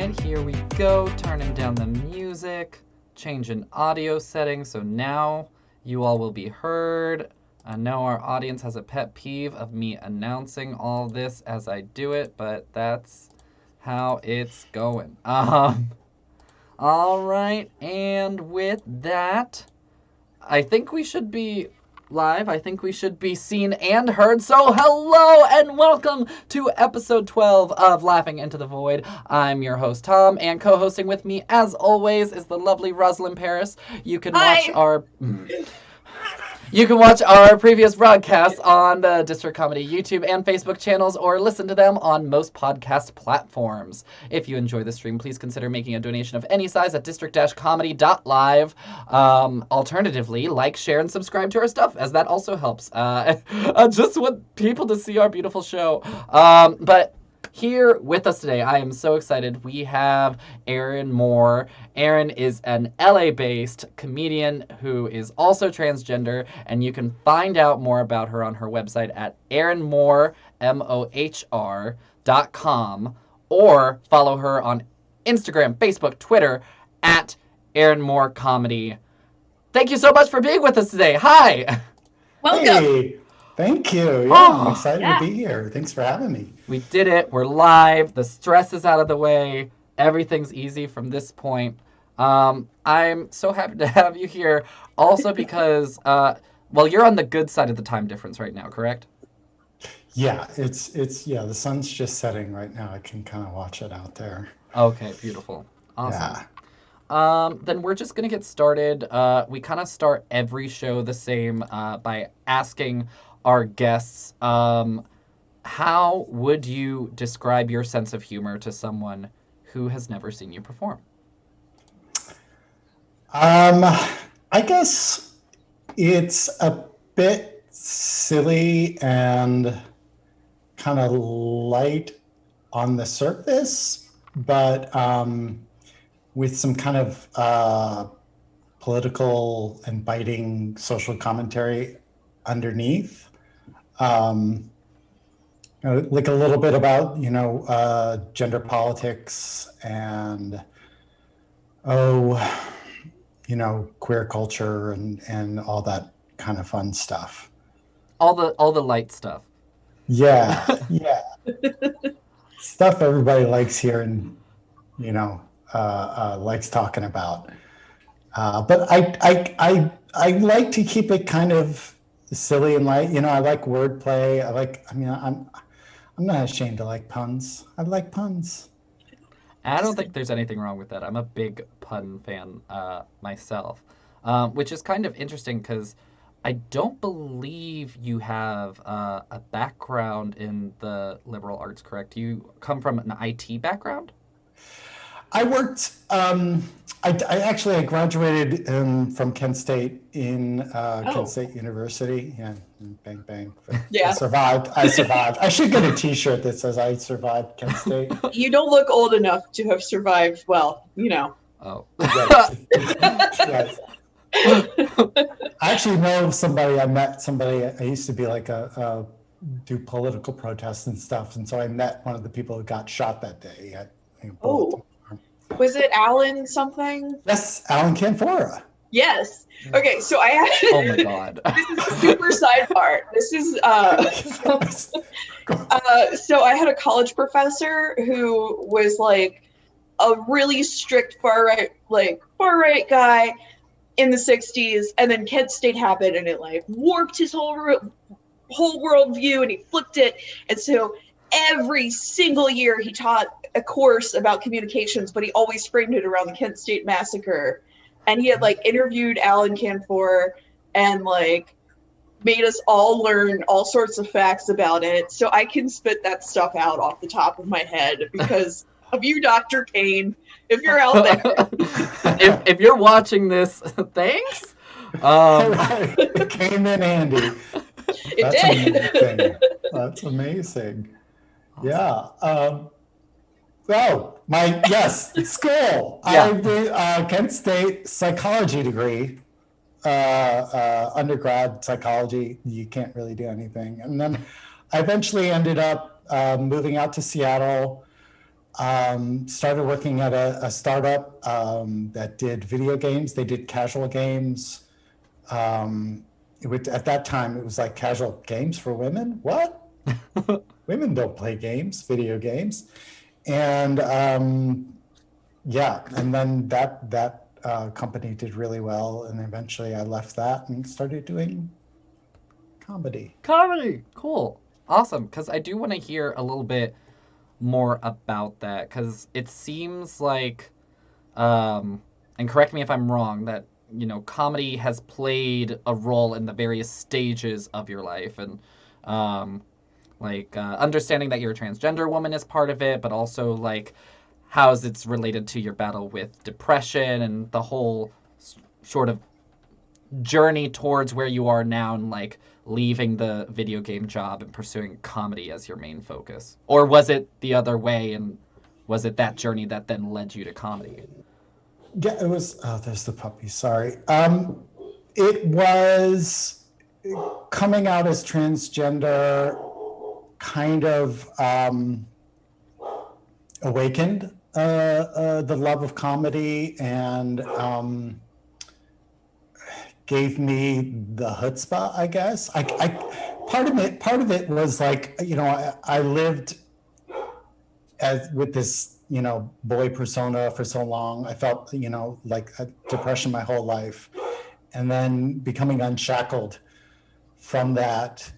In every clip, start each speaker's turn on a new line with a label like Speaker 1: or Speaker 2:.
Speaker 1: right, here we go, turning down the music, changing audio settings, so now you all will be heard. I know our audience has a pet peeve of me announcing all this as I do it, but that's how it's going. All right, and with that, I think we should be live, I think we should be seen and heard. So hello and welcome to episode 12 of Laughing Into the Void. I'm your host, Tom, and co-hosting with me, as always, is the lovely Rosalind Paris. You can watch our... You can watch our previous broadcasts on the District Comedy YouTube and Facebook channels or listen to them on most podcast platforms. If you enjoy the stream, please consider making a donation of any size at district-comedy.live. Alternatively, like, share, and subscribe to our stuff, as that also helps. I just want people to see our beautiful show. But here with us today, I am so excited. We have Erin Mohr. Erin is an LA-based comedian who is also transgender, and you can find out more about her on her website at erinmohr.com or follow her on Instagram, Facebook, Twitter at Erin Mohr Comedy. Thank you so much for being with us today. Hi.
Speaker 2: Welcome.
Speaker 3: Hey, thank you. Yeah, I'm excited to be here. Thanks for having me.
Speaker 1: We did it. We're live. The stress is out of the way. Everything's easy from this point. I'm so happy to have you here. Also because, you're on the good side of the time difference right now, correct?
Speaker 3: Yeah, it's the sun's just setting right now. I can kind of watch it out there.
Speaker 1: Okay, beautiful. Awesome. Yeah. Then we're just going to get started. We kind of start every show the same by asking our guests, how would you describe your sense of humor to someone who has never seen you perform?
Speaker 3: I guess it's a bit silly and kind of light on the surface, but with some kind of political and biting social commentary underneath. Like a little bit about, gender politics and, queer culture and all that kind of fun stuff.
Speaker 1: All the light stuff.
Speaker 3: Yeah, yeah. Stuff everybody likes hearing, likes talking about. But I like to keep it kind of silly and light. I like wordplay. I'm not ashamed to like puns. I like puns.
Speaker 1: I don't think there's anything wrong with that. I'm a big pun fan myself, which is kind of interesting because I don't believe you have a background in the liberal arts, correct? You come from an IT background?
Speaker 3: I worked, I graduated from Kent State in Kent State University. Yeah, bang, bang.
Speaker 2: Yeah.
Speaker 3: I survived. I should get a t-shirt that says I survived Kent State.
Speaker 2: You don't look old enough to have survived,
Speaker 1: Oh.
Speaker 3: Yes. I actually know somebody, I used to be like do political protests and stuff. And so I met one of the people who got shot that day.
Speaker 2: Was it Alan something?
Speaker 3: Yes, Alan Canfora.
Speaker 2: Yes. Okay, so I had...
Speaker 1: Oh my God.
Speaker 2: This is a super side part. This is... so I had a college professor who was like a really strict far right guy in the 60s, and then Kent State happened and it like warped his whole worldview and he flipped it. And so every single year he taught a course about communications, but he always framed it around the Kent State massacre. And he had like interviewed Alan Canfor and like made us all learn all sorts of facts about it. So I can spit that stuff out off the top of my head because of you, Dr. Kane, if you're out there.
Speaker 1: if you're watching this, thanks.
Speaker 3: It came in handy.
Speaker 2: It did.
Speaker 3: That's amazing. Yeah. School.
Speaker 1: Yeah.
Speaker 3: I did Kent State psychology degree, undergrad psychology. You can't really do anything. And then I eventually ended up moving out to Seattle, started working at a startup that did video games. They did casual games. At that time, it was like casual games for women. What? Women don't play games, video games. And and then that company did really well. And eventually I left that and started doing comedy.
Speaker 1: Comedy! Cool. Awesome. Because I do want to hear a little bit more about that. Because it seems like, and correct me if I'm wrong, that, comedy has played a role in the various stages of your life. And, understanding that you're a transgender woman is part of it, but also, like, how it's related to your battle with depression and the whole sort of journey towards where you are now and like leaving the video game job and pursuing comedy as your main focus? Or was it the other way and was it that journey that then led you to comedy?
Speaker 3: Yeah, it was. Oh, there's the puppy. Sorry. It was coming out as transgender, kind of awakened the love of comedy and gave me the chutzpah, I guess. Part of it was like, I lived with this, boy persona for so long. I felt, like a depression my whole life. And then becoming unshackled from that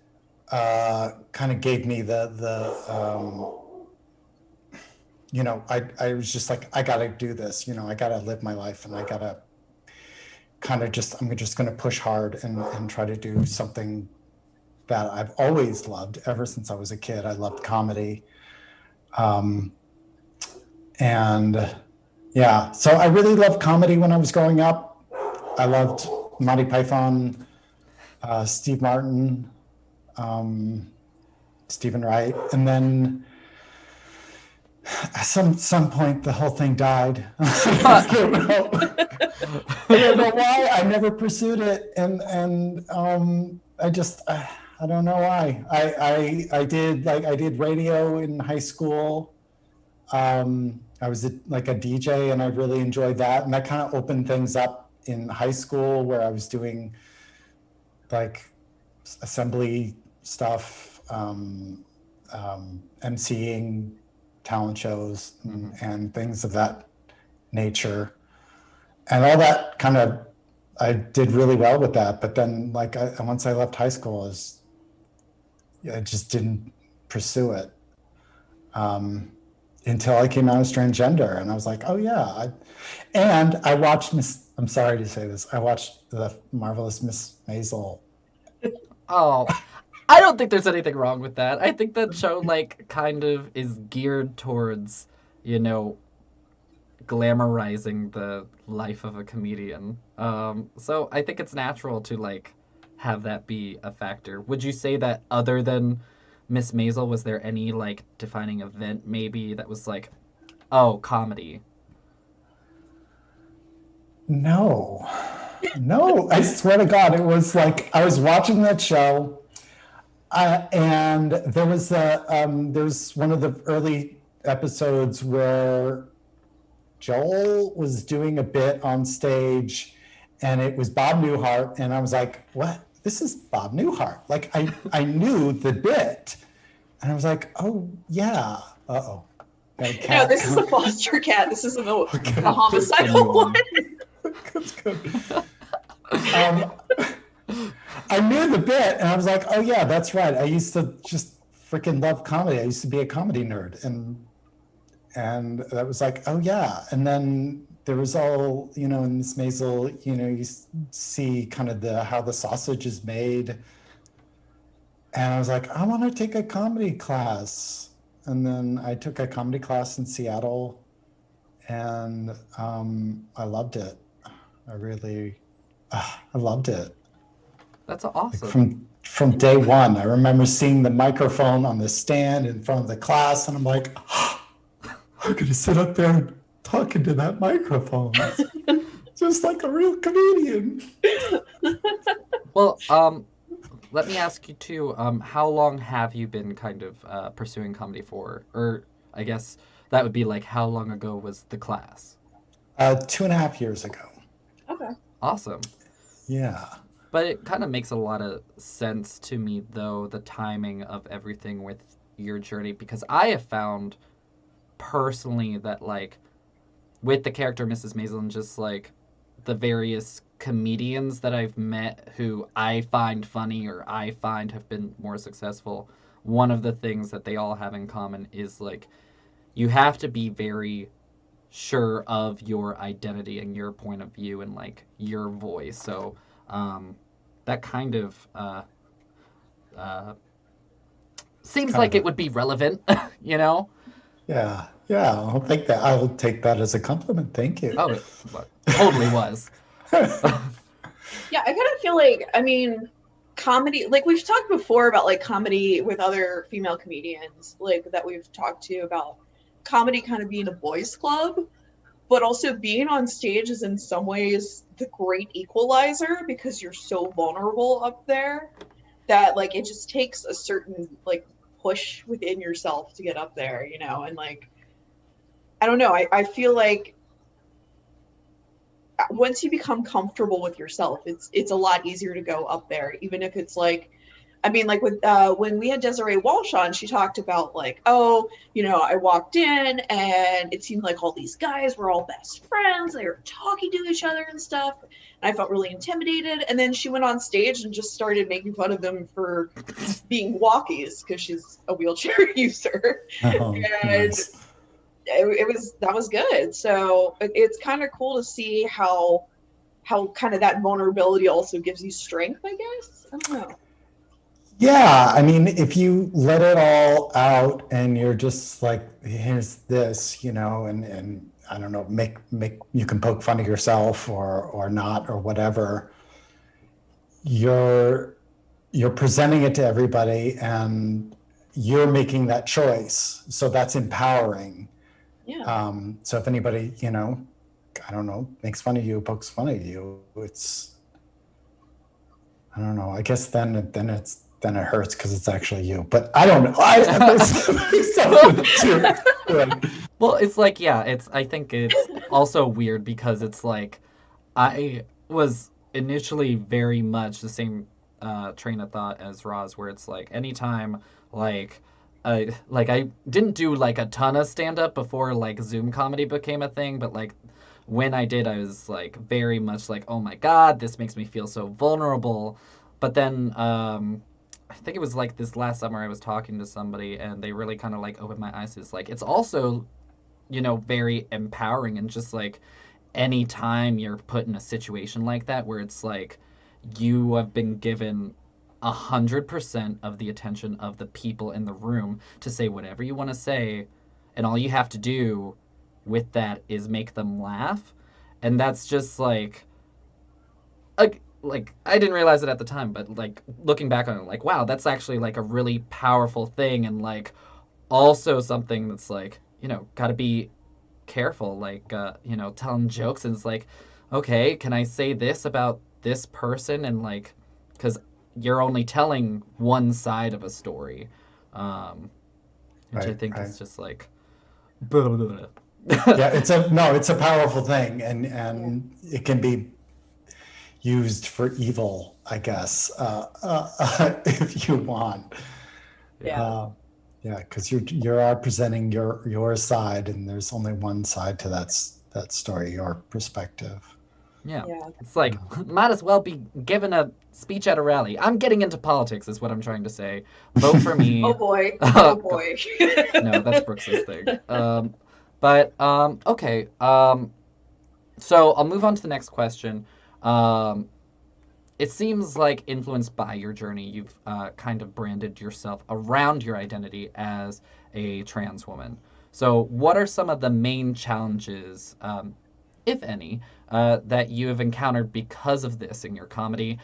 Speaker 3: kind of gave me I was just like, I got to do this, I got to live my life and I got to I'm just going to push hard and try to do something that I've always loved ever since I was a kid. I loved comedy. And yeah, so I really loved comedy when I was growing up. I loved Monty Python, Steve Martin, Stephen Wright. And then at some point the whole thing died. I don't know why. I never pursued it, and I don't know why. I did radio in high school. I was a DJ, and I really enjoyed that, and that kind of opened things up in high school where I was doing like assembly stuff, emceeing talent shows and things of that nature. And all that I did really well with that. But then once I left high school, I just didn't pursue it until I came out as transgender. And I was like, oh yeah. I watched I'm sorry to say this, I watched the Marvelous Miss Maisel.
Speaker 1: Oh, I don't think there's anything wrong with that. I think that show kind of is geared towards, glamorizing the life of a comedian. So I think it's natural to have that be a factor. Would you say that other than Miss Maisel, was there any defining event maybe that was oh, comedy?
Speaker 3: No, I swear to God, it was I was watching that show. And there was one of the early episodes where Joel was doing a bit on stage, and it was Bob Newhart, and I was like, "What? This is Bob Newhart!" I knew the bit, and I was like, "Oh yeah, uh-oh."
Speaker 2: No, this is a foster cat. This isn't a homicidal one.
Speaker 3: That's good. I knew the bit, and I was like, oh yeah, that's right. I used to just freaking love comedy. I used to be a comedy nerd, and that was like, oh yeah. And then there was all, in Miss Maisel, you see kind of how the sausage is made. And I was like, I want to take a comedy class. And then I took a comedy class in Seattle, and I loved it. I loved it.
Speaker 1: That's awesome.
Speaker 3: From day one, I remember seeing the microphone on the stand in front of the class, and I'm like, I'm going to sit up there and talk into that microphone. Just like a real comedian.
Speaker 1: Well, let me ask you too, how long have you been kind of pursuing comedy for? Or I guess that would be how long ago was the class?
Speaker 3: 2.5 years ago.
Speaker 2: Okay.
Speaker 1: Awesome.
Speaker 3: Yeah.
Speaker 1: But it kind of makes a lot of sense to me, though, the timing of everything with your journey, because I have found personally that, with the character Mrs. Maisel and just, the various comedians that I've met who I find funny or I find have been more successful, one of the things that they all have in common is like you have to be very sure of your identity and your point of view and like your voice. So that kind of uh, seems
Speaker 3: Kind
Speaker 1: like
Speaker 3: of
Speaker 1: it
Speaker 3: a,
Speaker 1: would be relevant, you know?
Speaker 3: yeah, yeah. I'll take that as a compliment. Thank you.
Speaker 1: Oh, it totally was.
Speaker 2: Yeah, I kind of feel like, I mean, comedy, like we've talked before about like comedy with other female comedians, like that we've talked to about comedy kind of being a boys' club, but also being on stage is in some ways the great equalizer because you're so vulnerable up there that like it just takes a certain like push within yourself to get up there, you know, and like I don't know, I feel like once you become comfortable with yourself, it's a lot easier to go up there, even if it's like, I mean, like with when we had Desiree Walsh on, she talked about like, oh, you know, I walked in and it seemed like all these guys were all best friends. They were talking to each other and stuff. And I felt really intimidated. And then she went on stage and just started making fun of them for being walkies because she's a wheelchair user.
Speaker 3: Oh,
Speaker 2: And
Speaker 3: nice.
Speaker 2: it was that was good. So it's kind of cool to see how kind of that vulnerability also gives you strength, I guess. I don't know.
Speaker 3: Yeah, I mean, if you let it all out and you're just like, here's this, and I don't know, make you can poke fun of yourself or not or whatever. You're presenting it to everybody and you're making that choice. So that's empowering.
Speaker 2: Yeah.
Speaker 3: So if anybody, I don't know, makes fun of you, pokes fun of you, it's, I don't know. I guess then it hurts because it's actually you. But I don't know. There's something to it.
Speaker 1: Well, it's like, yeah, I think it's also weird because it's like I was initially very much the same train of thought as Roz, where it's like anytime like I didn't do like a ton of stand up before like Zoom comedy became a thing, but like when I did, I was like very much like, oh my God, this makes me feel so vulnerable. But then I think it was like this last summer I was talking to somebody and they really kind of like opened my eyes to this. Like it's also, very empowering and just like anytime you're put in a situation like that where it's like you have been given 100% of the attention of the people in the room to say whatever you want to say, and all you have to do with that is make them laugh, and that's just like I didn't realize it at the time, but like looking back on it, like wow, that's actually like a really powerful thing, and like also something that's like got to be careful, like telling jokes, and it's like, okay, can I say this about this person, and like, because you're only telling one side of a story, um, which I
Speaker 3: Right,
Speaker 1: think
Speaker 3: right.
Speaker 1: is just like,
Speaker 3: Yeah, it's a powerful thing, and
Speaker 2: Yeah.
Speaker 3: it can be used for evil, I guess, if you want.
Speaker 1: yeah,
Speaker 2: Yeah.
Speaker 3: Uh, yeah, because you are presenting your side, and there's only one side to that story, your perspective.
Speaker 1: yeah.
Speaker 2: Yeah.
Speaker 1: It's like might as well be given a speech at a rally. I'm getting into politics, is what I'm trying to say. Vote for
Speaker 2: Oh
Speaker 1: me.
Speaker 2: boy. Oh boy.
Speaker 1: No, that's Brooks's thing. But okay. So I'll move on to the next question. Um, it seems like influenced by your journey, you've kind of branded yourself around your identity as a trans woman. So, what are some of the main challenges, if any, that you have encountered because of this in your comedy?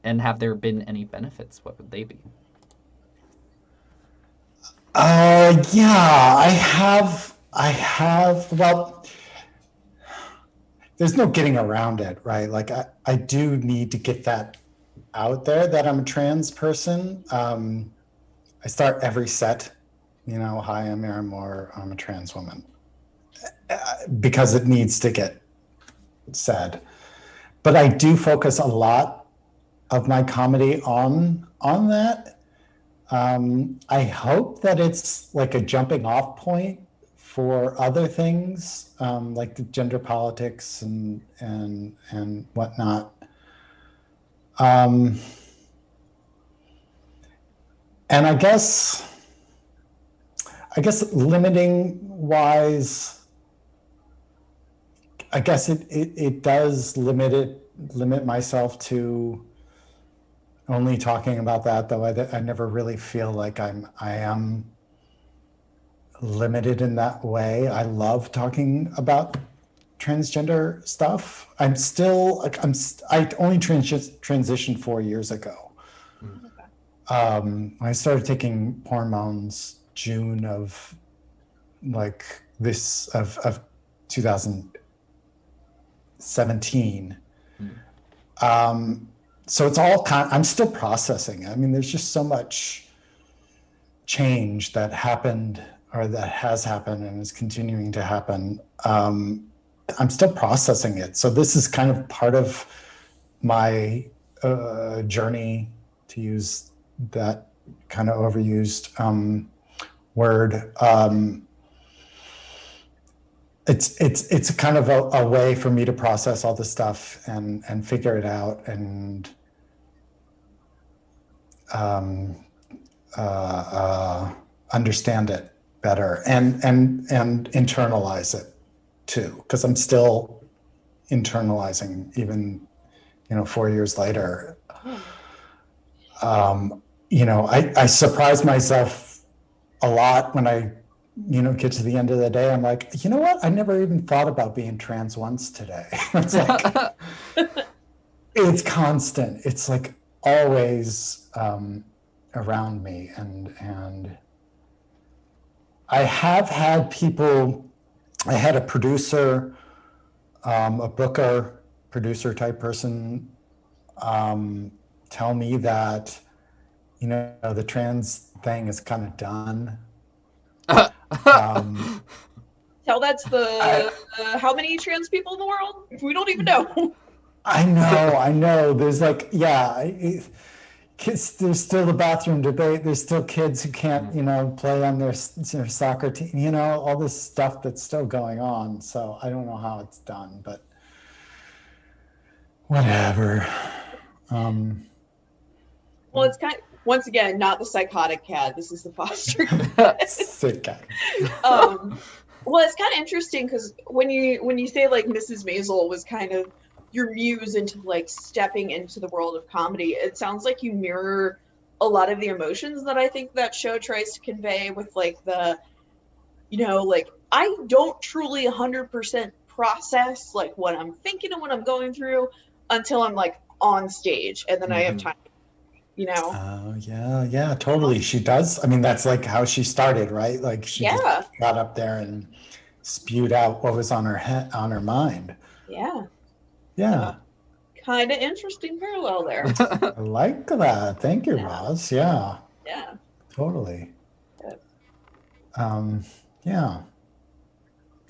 Speaker 1: And have there been any benefits? What would they be?
Speaker 3: Yeah, I have, well, there's no getting around it, right? Like I do need to get that out there that I'm a trans person. I start every set, hi, I'm Erin Mohr, I'm a trans woman, because it needs to get said. But I do focus a lot of my comedy on that. I hope that it's like a jumping off point for other things, like the gender politics and whatnot. And I guess limiting wise, I guess it does limit myself to only talking about that, though I never really feel like I am limited in that way. I love talking about transgender stuff. I only transitioned 4 years ago. I started taking hormones June of 2017. So it's all I'm still processing. I mean, there's just so much change that happened or that has happened and is continuing to happen. I'm still processing it. So this is kind of part of my journey, to use that kind of overused word. It's kind of a way for me to process all this stuff and figure it out and understand it better and internalize it too, because I'm still internalizing even 4 years later. I surprise myself a lot when I get to the end of the day. I'm like, you know what? I never even thought about being trans once today. It's like, it's constant. It's like always around me. And I have had people, I had a producer, a booker, producer type person tell me that, the trans thing is kind of done.
Speaker 2: Tell that's how many trans people in the world? We don't even know.
Speaker 3: I know. There's kids. There's still the bathroom debate. There's still kids who can't, play on their soccer team. All this stuff that's still going on. So I don't know how it's done, but whatever.
Speaker 2: Well, it's kind of, once again, not the psychotic cat. This is the foster cat.
Speaker 3: Sick cat.
Speaker 2: Well, it's kind of interesting because when you say like Mrs. Maisel was kind of your muse into like stepping into the world of comedy, it sounds like you mirror a lot of the emotions that I think that show tries to convey with like the, like I don't truly 100% process like what I'm thinking and what I'm going through until I'm like on stage, and then I have time.
Speaker 3: Oh yeah, totally. She does. I mean, that's like how she started, right? Like she just got up there and spewed out what was on her mind. Yeah.
Speaker 2: Kind of interesting parallel there.
Speaker 3: I like that. Thank you, Roz. Yeah.
Speaker 2: Yeah.
Speaker 3: Totally.
Speaker 2: Good.
Speaker 3: Yeah.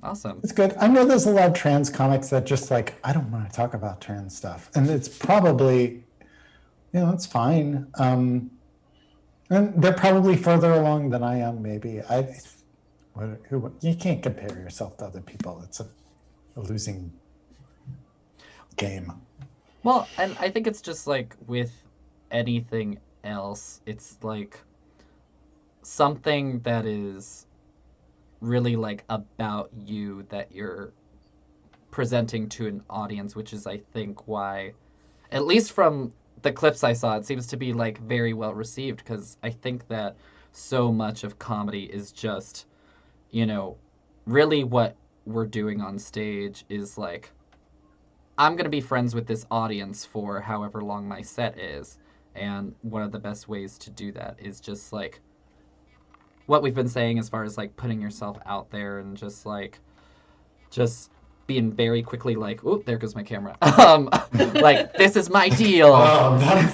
Speaker 1: Awesome.
Speaker 3: It's good. I know there's a lot of trans comics that just like, I don't want to talk about trans stuff. And it's probably, it's fine. And they're probably further along than I am, maybe. You can't compare yourself to other people. It's a losing game.
Speaker 1: Well, and I think it's just like with anything else, it's like something that is really like about you that you're presenting to an audience, which is, I think, why, at least from the clips I saw, it seems to be like very well received, because I think that so much of comedy is just, really what we're doing on stage is like, I'm going to be friends with this audience for however long my set is. And one of the best ways to do that is just like what we've been saying as far as like putting yourself out there and just being very quickly like, oh, there goes my camera. Like, this is my deal. Like,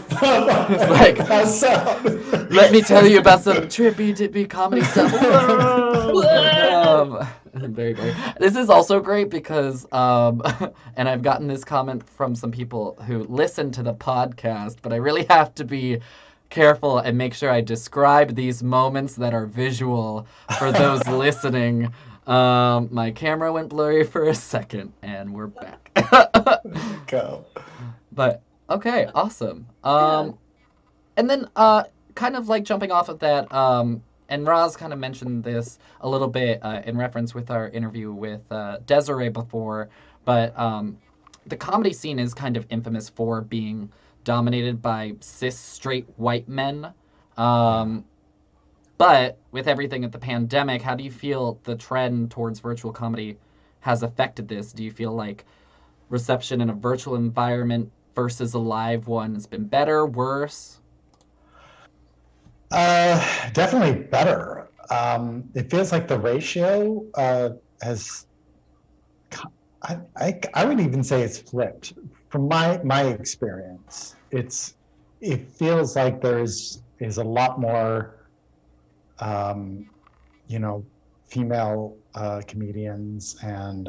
Speaker 1: let me tell you about some trippy dippy comedy stuff. Very, very. This is also great because, and I've gotten this comment from some people who listen to the podcast, but I really have to be careful and make sure I describe these moments that are visual for those listening. My camera went blurry for a second, and we're back.
Speaker 3: Go.
Speaker 1: But okay, awesome.
Speaker 2: Yeah.
Speaker 1: And then kind of like jumping off of that, and Roz kind of mentioned this a little bit in reference with our interview with Desiree before, but the comedy scene is kind of infamous for being dominated by cis straight white men.
Speaker 3: Yeah.
Speaker 1: But with everything at the pandemic, how do you feel the trend towards virtual comedy has affected this? Do you feel like reception in a virtual environment versus a live one has been better, worse?
Speaker 3: Definitely better. It feels like the ratio has. I would even say it's flipped. From my experience, it feels like there's is a lot more, um, you know, female comedians and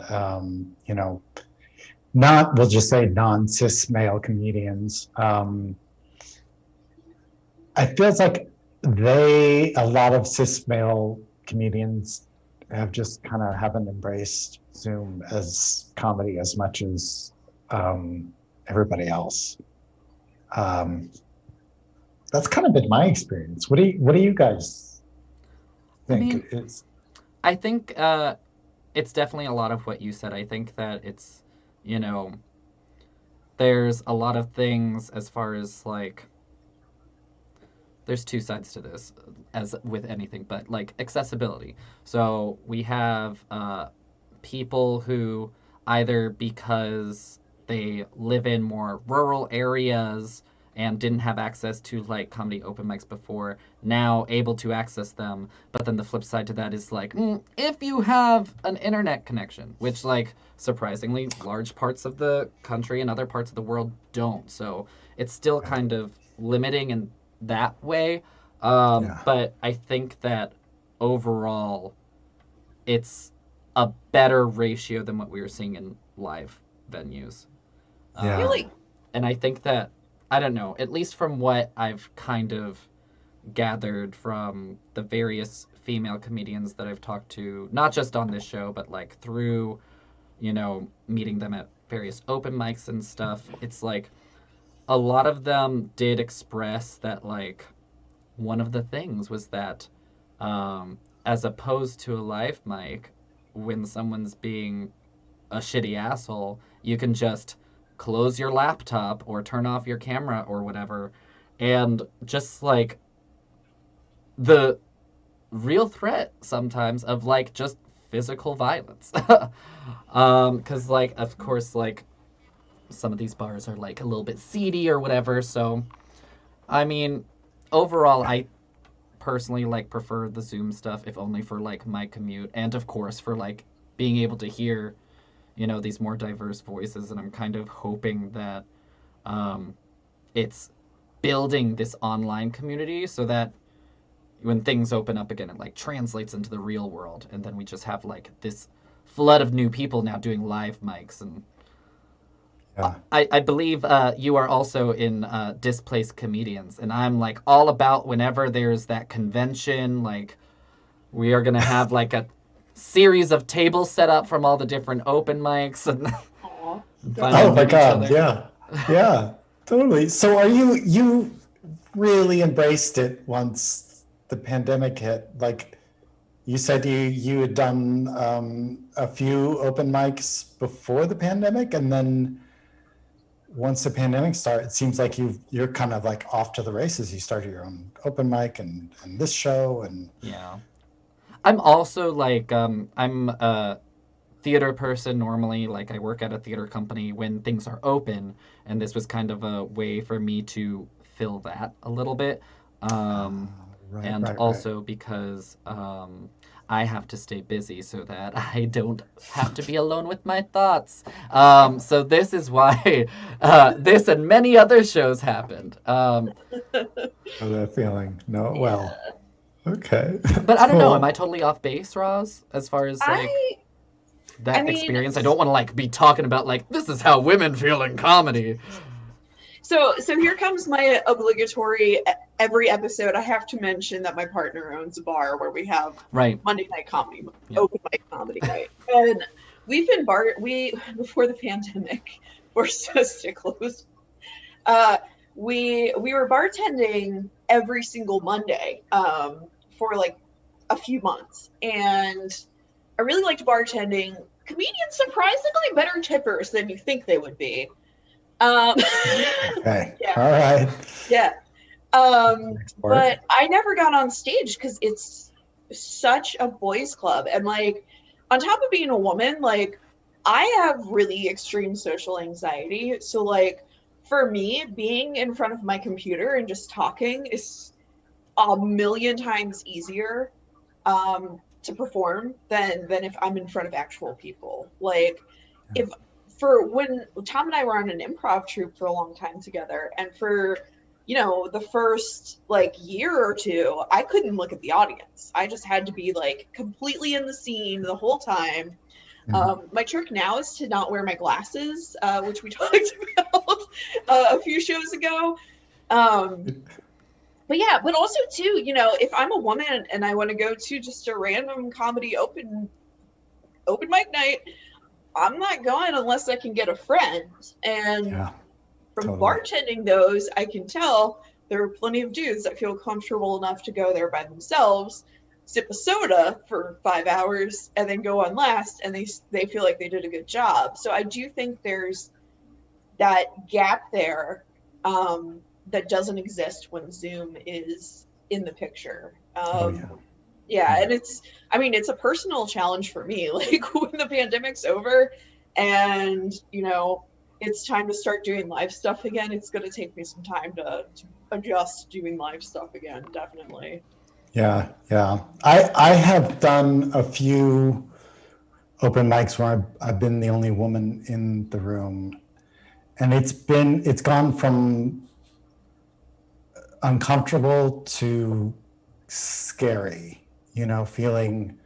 Speaker 3: not we'll just say non-cis male comedians. It feels like a lot of cis male comedians have just kind of haven't embraced Zoom as comedy as much as everybody else. Um, that's kind of been my experience. What do you guys
Speaker 1: I
Speaker 3: think?
Speaker 1: mean, I think it's definitely a lot of what you said. I think that it's, you know, there's a lot of things as far as like there's two sides to this as with anything, but like accessibility. So we have people who either because they live in more rural areas and didn't have access to like comedy open mics before, now able to access them. But then the flip side to that is like, if you have an internet connection, which like surprisingly large parts of the country and other parts of the world don't. So it's still
Speaker 3: Right.
Speaker 1: kind of limiting in that way.
Speaker 3: Yeah.
Speaker 1: But I think that overall, it's a better ratio than what we were seeing in live venues.
Speaker 2: I feel
Speaker 3: Yeah.
Speaker 1: Um,
Speaker 2: like
Speaker 1: and I think that, I don't know, at least from what I've kind of gathered from the various female comedians that I've talked to, not just on this show, but like through, meeting them at various open mics and stuff, it's like a lot of them did express that, like, one of the things was that, as opposed to a live mic, when someone's being a shitty asshole, you can just close your laptop or turn off your camera or whatever, and just like the real threat sometimes of like just physical violence. Because like of course like some of these bars are like a little bit seedy or whatever. So I mean, overall, I personally like prefer the Zoom stuff, if only for like my commute, and of course for like being able to hear, these more diverse voices. And I'm kind of hoping that um, it's building this online community so that when things open up again, it like translates into the real world, and then we just have like this flood of new people now doing live mics. And
Speaker 3: Yeah.
Speaker 1: I believe you are also in Displaced Comedians, and I'm like all about whenever there's that convention, like we are gonna have like a series of tables set up from all the different open mics and
Speaker 2: aw.
Speaker 1: finally
Speaker 3: Oh my
Speaker 1: meet each
Speaker 3: God.
Speaker 1: other.
Speaker 3: Yeah. Yeah. Totally. So you really embraced it once the pandemic hit? Like you said, you had done a few open mics before the pandemic, and then once the pandemic started, it seems like you're kind of like off to the races. You started your own open mic and this show and
Speaker 1: Yeah. I'm also like I'm a theater person normally. Like I work at a theater company when things are open, and this was kind of a way for me to fill that a little bit. Um,
Speaker 3: right,
Speaker 1: and
Speaker 3: right, right.
Speaker 1: also because I have to stay busy so that I don't have to be alone with my thoughts. So this is why this and many other shows happened.
Speaker 3: Oh, that feeling. No, well,
Speaker 2: Yeah.
Speaker 3: okay,
Speaker 1: But I don't know. Am I
Speaker 3: cool.
Speaker 1: totally off base, Roz? As far as like
Speaker 2: I I
Speaker 1: that
Speaker 2: mean,
Speaker 1: experience, I don't want to like be talking about like this is how women feel in comedy.
Speaker 2: So here comes my obligatory. Every episode, I have to mention that my partner owns a bar where we have
Speaker 1: Right.
Speaker 2: Monday night comedy,
Speaker 1: Yeah.
Speaker 2: open mic comedy night, and we've been before the pandemic. We're supposed to close. We were bartending every single Monday for like a few months, and I really liked bartending. Comedians surprisingly better tippers than you think they would be.
Speaker 3: Okay.
Speaker 2: Yeah.
Speaker 3: All right.
Speaker 2: Yeah. But I never got on stage because it's such a boys' club. And like, on top of being a woman, like, I have really extreme social anxiety. So, like, for me, being in front of my computer and just talking is a million times easier to perform than if I'm in front of actual people. Like, if for when Tom and I were on an improv troupe for a long time together, and for the first like year or two, I couldn't look at the audience. I just had to be like completely in the scene the whole time. My trick now is to not wear my glasses, which we talked about a few shows ago. But yeah, but also too, if I'm a woman and I want to go to just a random comedy open mic night, I'm not going unless I can get a friend. And from bartending those, I can tell there are plenty of dudes that feel comfortable enough to go there by themselves, sip a soda for 5 hours, and then go on last, and they feel like they did a good job. So I do think there's that gap there that doesn't exist when Zoom is in the picture. Yeah, and it's a personal challenge for me. Like, when the pandemic's over and, it's time to start doing live stuff again, it's going to take me some time to adjust doing live stuff again, definitely.
Speaker 3: Yeah. I have done a few open mics where I've been the only woman in the room, and it's gone from uncomfortable to scary, feeling,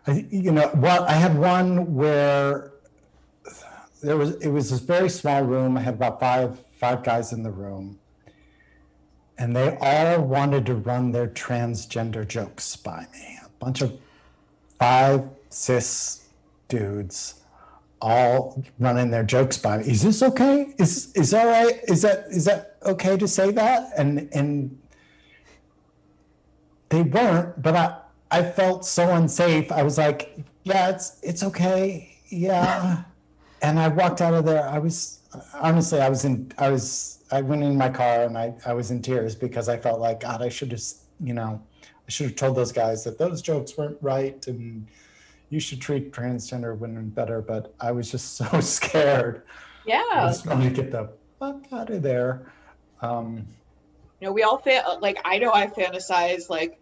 Speaker 3: I had one where it was this very small room. I had about five guys in the room, and they all wanted to run their transgender jokes by me. A bunch of 5 cis dudes all running their jokes by me. Is this okay? Is all right? Is that okay to say that? And they weren't, but I felt so unsafe. I was like, yeah, it's okay. Yeah. And I walked out of there. I went in my car and I was in tears because I felt like, God, I should have told those guys that those jokes weren't right and you should treat transgender women better. But I was just so scared.
Speaker 2: Yeah.
Speaker 3: I just wanted to get the fuck out of there.
Speaker 2: We all I know I fantasize like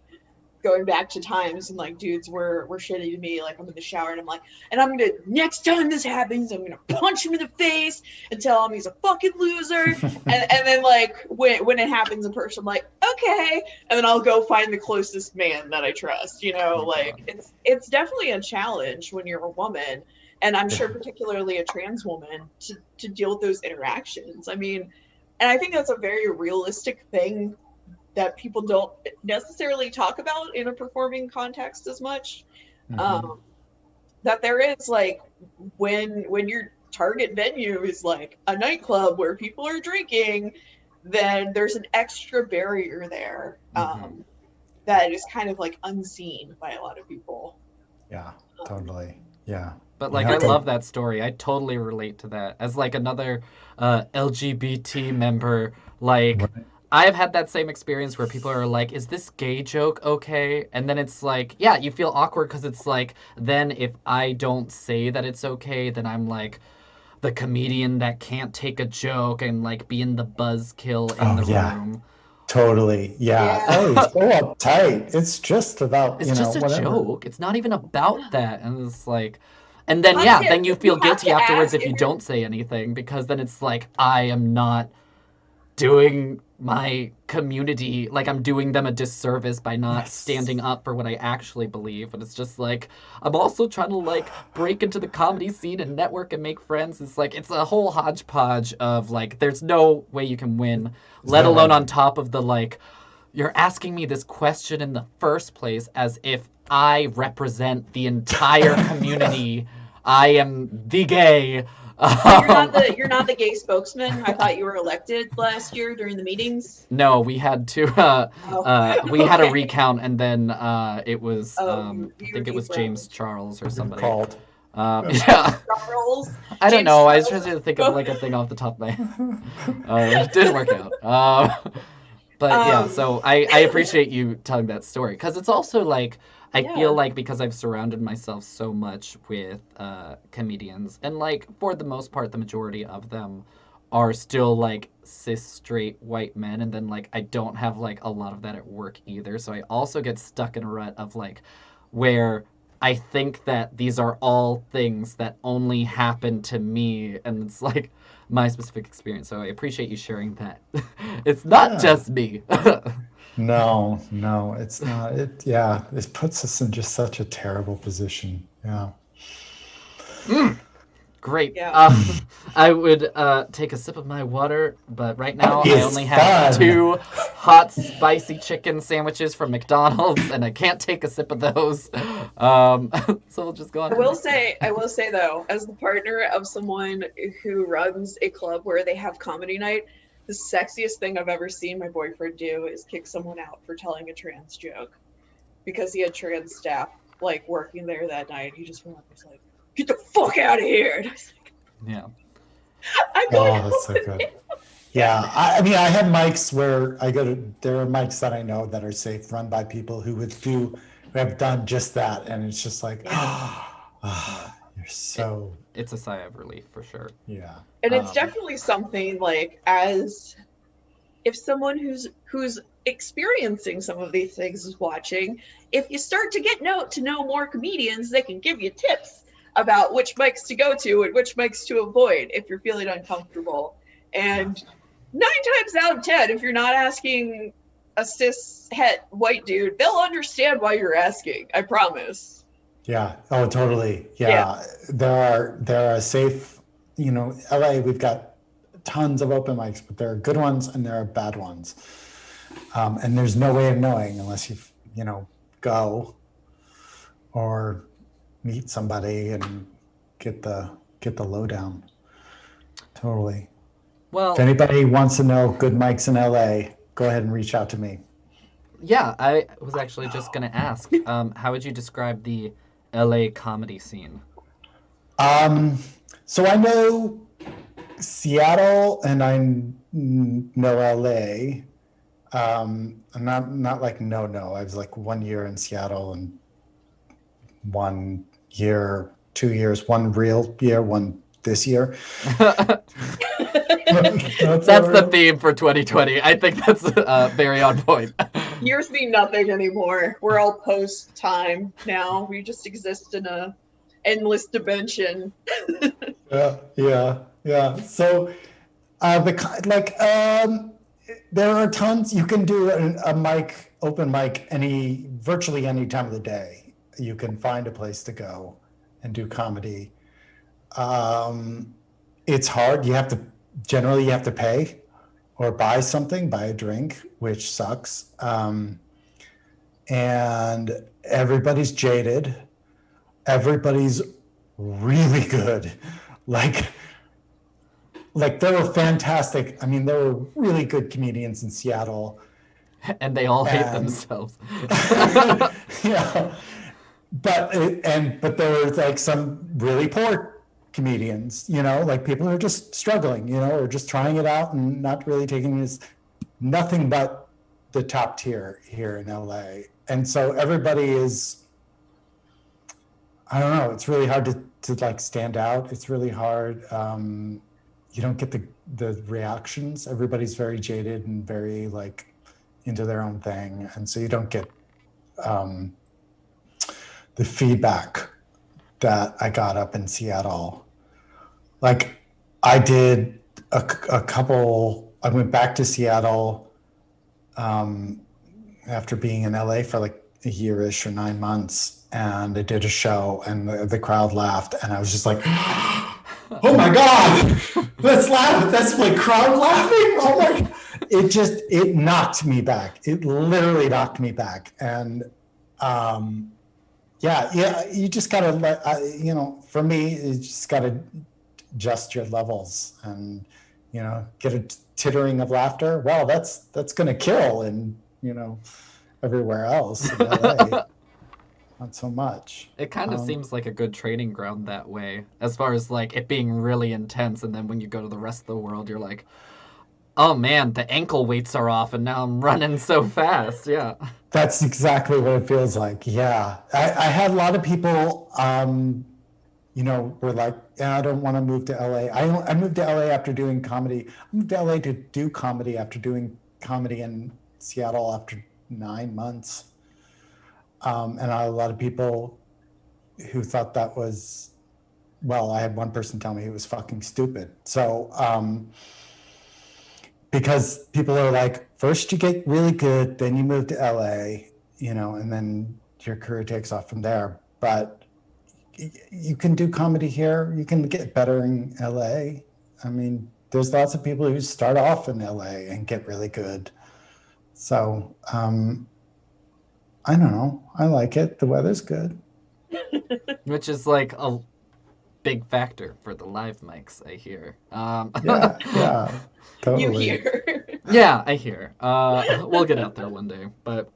Speaker 2: going back to times and like dudes were shitty to me. Like, I'm in the shower and I'm like, and I'm gonna, next time this happens, I'm gonna punch him in the face and tell him he's a fucking loser. and then like when it happens in person, I'm like, okay, and then I'll go find the closest man that I trust. Like, it's definitely a challenge when you're a woman, and I'm sure particularly a trans woman, to deal with those interactions. I mean, and I think that's a very realistic thing that people don't necessarily talk about in a performing context as much. That there is, like, when your target venue is like a nightclub where people are drinking, then there's an extra barrier there that is kind of like unseen by a lot of people.
Speaker 3: Yeah, totally. Yeah.
Speaker 1: But like, I love that story. I totally relate to that. As like another LGBT member, like, I've had that same experience where people are like, is this gay joke okay? And then it's like, yeah, you feel awkward because it's like, then if I don't say that it's okay, then I'm like the comedian that can't take a joke and like being the buzzkill in the room.
Speaker 3: Totally. Yeah. Oh, so uptight. It's just about,
Speaker 1: it's just a joke. It's not even about that. And it's like, and then, then you feel guilty afterwards if you don't say anything, because then it's like, I am not doing my community, like I'm doing them a disservice by not
Speaker 3: Yes.
Speaker 1: standing up for what I actually believe. And it's just like I'm also trying to like break into the comedy scene and network and make friends. It's like it's a whole hodgepodge of like there's no way you can win,
Speaker 3: Is
Speaker 1: let
Speaker 3: that
Speaker 1: alone on
Speaker 3: right?
Speaker 1: top of the like you're asking me this question in the first place as if I represent the entire community. I am the gay.
Speaker 2: But you're not
Speaker 1: Um,
Speaker 2: the gay spokesman. I thought you were elected last year during the meetings.
Speaker 1: No, we had to
Speaker 2: Oh,
Speaker 1: we had a
Speaker 2: okay.
Speaker 1: recount and then it was
Speaker 2: Oh,
Speaker 1: I
Speaker 2: you were
Speaker 1: think it was James
Speaker 2: dethroned.
Speaker 1: Charles or somebody.
Speaker 3: Called.
Speaker 1: Yeah.
Speaker 2: Charles,
Speaker 1: I don't
Speaker 2: James
Speaker 1: know. I was
Speaker 2: Charles.
Speaker 1: trying to think of like a thing off the top of my it didn't work out. But yeah,
Speaker 2: Um,
Speaker 1: so I appreciate you telling that story because it's also like I feel
Speaker 2: yeah,
Speaker 1: like because I've surrounded myself so much with comedians and like for the most part the majority of them are still like cis straight white men and then like I don't have like a lot of that at work either. So I also get stuck in a rut of like where I think that these are all things that only happen to me and it's like my specific experience. So I appreciate you sharing that. It's not
Speaker 3: Yeah.
Speaker 1: just me.
Speaker 3: No, no, it's not. Yeah, it puts us in just such a terrible position. Yeah.
Speaker 1: Great.
Speaker 2: yeah.
Speaker 1: I would take a sip of my water, but right now I
Speaker 3: It's
Speaker 1: only have
Speaker 3: fun.
Speaker 1: 2 hot, spicy chicken sandwiches from McDonald's, and I can't take a sip of those. So we'll just go on to the next one.
Speaker 2: I will say though, as the partner of someone who runs a club where they have comedy night, the sexiest thing I've ever seen my boyfriend do is kick someone out for telling a trans joke because he had trans staff like working there that night. He just went up and was like, "Get the fuck out of here!" And I was like,
Speaker 1: Yeah.
Speaker 2: "I'm going
Speaker 3: Oh, that's
Speaker 2: home
Speaker 3: so
Speaker 2: with
Speaker 3: good.
Speaker 2: you."
Speaker 3: Yeah, I mean, I have mics where I go to. There are mics that I know that are safe, run by people who have done just that, and it's just like,
Speaker 2: Yeah.
Speaker 3: you're
Speaker 1: It,
Speaker 3: so,
Speaker 1: it's a sigh of relief for sure.
Speaker 3: yeah.
Speaker 2: And it's
Speaker 3: Um,
Speaker 2: definitely something like as if someone who's experiencing some of these things is watching, if you start to to know more comedians, they can give you tips about which mics to go to and which mics to avoid if you're feeling uncomfortable.
Speaker 3: yeah,
Speaker 2: And 9 times out of 10, if you're not asking a cis het white dude, they'll understand why you're asking. I promise.
Speaker 3: yeah. Oh, totally.
Speaker 2: Yeah.
Speaker 3: Yeah, there are safe. LA. We've got tons of open mics, but there are good ones and there are bad ones. And there's no way of knowing unless go or meet somebody and get the lowdown. Totally. If
Speaker 1: Well,
Speaker 3: anybody wants to know good mics in LA, go ahead and reach out to me.
Speaker 1: yeah, I was actually just gonna ask, how would you describe the LA comedy scene?
Speaker 3: Um, so I know Seattle and I know LA. I'm not like no. I was like 1 year in Seattle and 1 year, 2 years, one real year, one this year. That's
Speaker 1: That's the
Speaker 3: all.
Speaker 1: theme for 2020. I think that's very on point.
Speaker 2: Years mean nothing anymore. We're all post time now. We just exist in a endless dimension.
Speaker 3: Yeah. So there are tons. You can do open mic, virtually any time of the day. You can find a place to go and do comedy. It's hard. Generally you have to pay or buy a drink, which sucks. And everybody's jaded. Everybody's really good. Like there were fantastic. I mean, there were really good comedians in Seattle,
Speaker 1: And they all hate
Speaker 3: and
Speaker 1: themselves.
Speaker 3: yeah, but there were like some really poor comedians. Like people who are just struggling. Or just trying it out and not really taking this. Nothing but the top tier here in LA, and so everybody is. I don't know. It's really hard to like stand out. It's really hard. You don't get the reactions. Everybody's very jaded and very like into their own thing, and so you don't get the feedback that I got up in Seattle. Like I did a couple. I went back to Seattle after being in LA for like a year-ish or 9 months, and I did a show, and the crowd laughed, and I was just like, "Oh my God, let's laugh!" That's like crowd laughing. Oh my! It knocked me back. It literally knocked me back, and yeah. You just gotta let For me, you just gotta adjust your levels, and get a tittering of laughter. Well, that's gonna kill, and everywhere else in LA, not so much.
Speaker 1: It kind of seems like a good training ground that way, as far as like it being really intense, and then when you go to the rest of the world, you're like, oh man, the ankle weights are off, and now I'm running so fast. Yeah.
Speaker 3: That's exactly what it feels like. Yeah, I had a lot of people, were like, "Yeah, I don't want to move to LA." I moved to LA after doing comedy. I moved to LA to do comedy after doing comedy in Seattle after 9 months. And I had a lot of people who thought that was, well, I had one person tell me it was fucking stupid. So, because people are like, first you get really good, then you move to LA, and then your career takes off from there. But you can do comedy here. You can get better in LA. I mean, there's lots of people who start off in LA and get really good. So, I don't know. I like it. The weather's good.
Speaker 1: Which is like a big factor for the live mics, I hear.
Speaker 3: Yeah,
Speaker 2: You
Speaker 3: totally.
Speaker 2: hear.
Speaker 1: Yeah, I hear. We'll get out there one day, but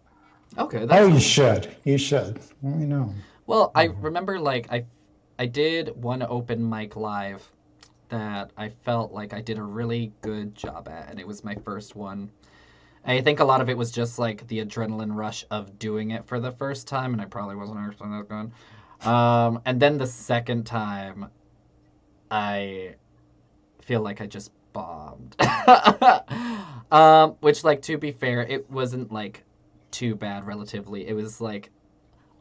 Speaker 1: okay, that's
Speaker 3: Oh, you
Speaker 1: cool.
Speaker 3: should. You should. Let me know.
Speaker 1: Well, I remember like I did one open mic live that I felt like I did a really good job at, and it was my first one. I think a lot of it was just like the adrenaline rush of doing it for the first time, and I probably wasn't actually that good. And then the second time, I feel like I just bombed. Which, like, to be fair, it wasn't like too bad relatively. It was like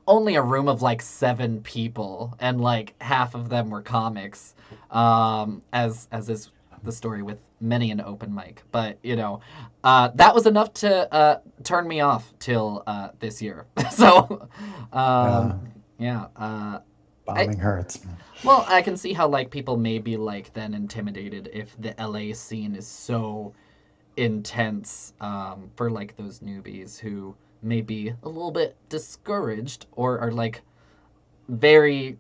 Speaker 1: only a room of like 7 people, and like half of them were comics. As is the story with many an open mic. But that was enough to turn me off till this year. So,
Speaker 3: Yeah,
Speaker 1: yeah. I
Speaker 3: bombing hurts, man.
Speaker 1: well, I can see how like people may be like then intimidated if the LA scene is so intense for like those newbies who may be a little bit discouraged or are like very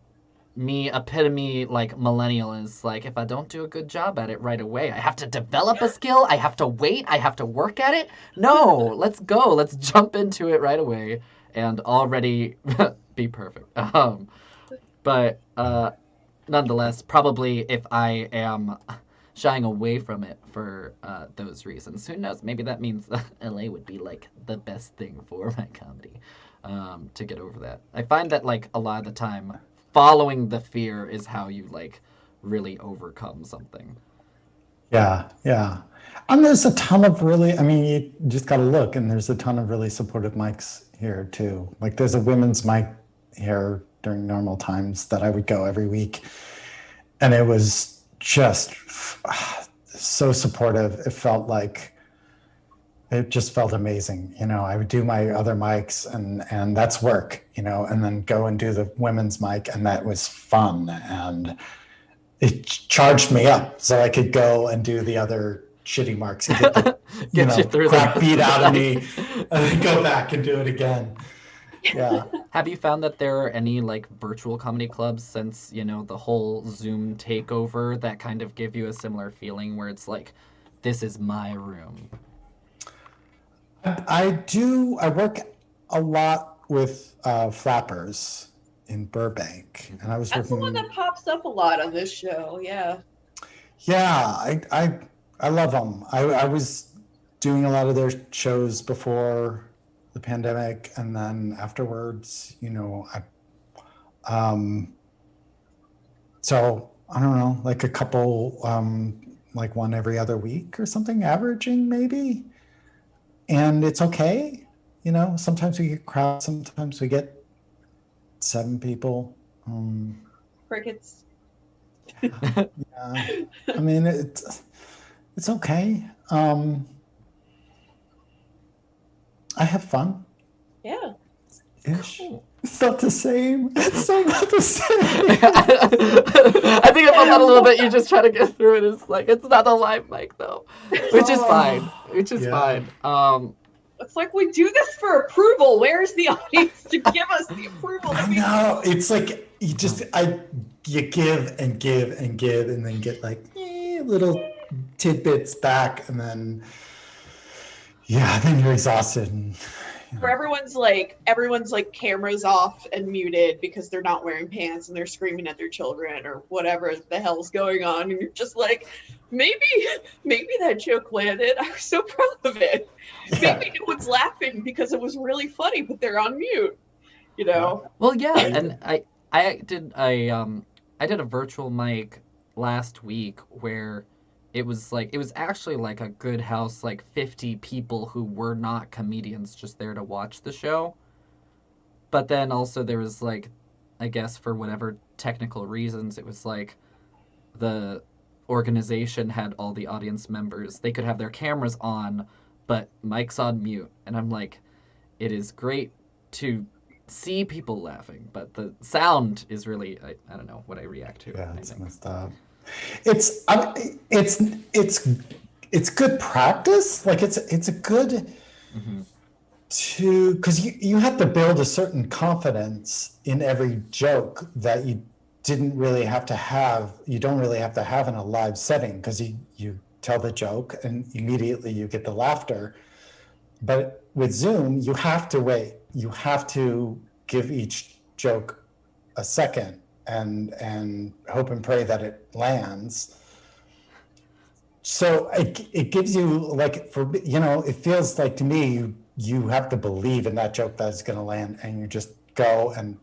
Speaker 1: me epitome like millennial is like if I don't do a good job at it right away, I have to develop a skill, I have to wait, I have to work at it. No, let's go. Let's jump into it right away and already be perfect. But nonetheless, probably if I am shying away from it for those reasons, who knows? Maybe that means LA would be like the best thing for my comedy to get over that. I find that like a lot of the time, following the fear is how you like really overcome something.
Speaker 3: Yeah, yeah. And there's a ton of really, I mean, you just got to look, and there's a ton of really supportive mics here too. Like there's a women's mic here during normal times that I would go every week. And it was just so supportive. It just felt amazing. I would do my other mics, and that's work, and then go and do the women's mic, and that was fun. And it charged me up so I could go and do the other shitty marks and get the
Speaker 1: Get you through
Speaker 3: crap beat out of me,
Speaker 1: night.
Speaker 3: and then go back and do it again. Yeah.
Speaker 1: Have you found that there are any like virtual comedy clubs since, the whole Zoom takeover that kind of give you a similar feeling where it's like, this is my room?
Speaker 3: I do. I work a lot with flappers in Burbank, and I was
Speaker 2: That's the one
Speaker 3: working.
Speaker 2: that pops up a lot on this show. Yeah.
Speaker 3: Yeah, I love them. I was doing a lot of their shows before the pandemic, and then afterwards, so I don't know, like a couple, like one every other week or something, averaging maybe. And it's okay. Sometimes we get crowds, sometimes we get 7 people.
Speaker 2: Crickets.
Speaker 3: Yeah. I mean, it's okay. I have fun.
Speaker 2: Yeah.
Speaker 3: Ish.
Speaker 1: Cool.
Speaker 3: It's not the same. It's still not the same.
Speaker 1: I think it felt that a little bit. You just try to get through it. It's like it's not a live mic though, which is fine.
Speaker 3: Oh,
Speaker 1: Which is
Speaker 3: yeah.
Speaker 1: fine.
Speaker 2: It's like we do this for approval. Where's the audience to give us the approval?
Speaker 3: I know. It's like you give and give and give and then get like little tidbits back and then then you're exhausted and
Speaker 2: Where everyone's like cameras off and muted because they're not wearing pants and they're screaming at their children or whatever the hell's going on, and you're just like, maybe that joke landed. I was so proud of it.
Speaker 3: yeah.
Speaker 2: Maybe no one's laughing because it was really funny, but they're on mute. You know?
Speaker 1: well, yeah, and I did I did a virtual mic last week where it was actually like a good house, like 50 people who were not comedians just there to watch the show. But then also there was like, I guess for whatever technical reasons, it was like the organization had all the audience members. They could have their cameras on, but mics on mute. And I'm like, it is great to see people laughing, but the sound is really, I don't know what I react to.
Speaker 3: Yeah,
Speaker 1: I
Speaker 3: it's
Speaker 1: think.
Speaker 3: messed up. It's it's it's good practice. Like it's a good
Speaker 1: Mm-hmm.
Speaker 3: because you have to build a certain confidence in every joke that you don't really have to have in a live setting because you tell the joke and immediately you get the laughter. But with Zoom, you have to wait. You have to give each joke a second and hope and pray that it lands. So it gives you like it feels like to me you have to believe in that joke that it's going to land and you just go and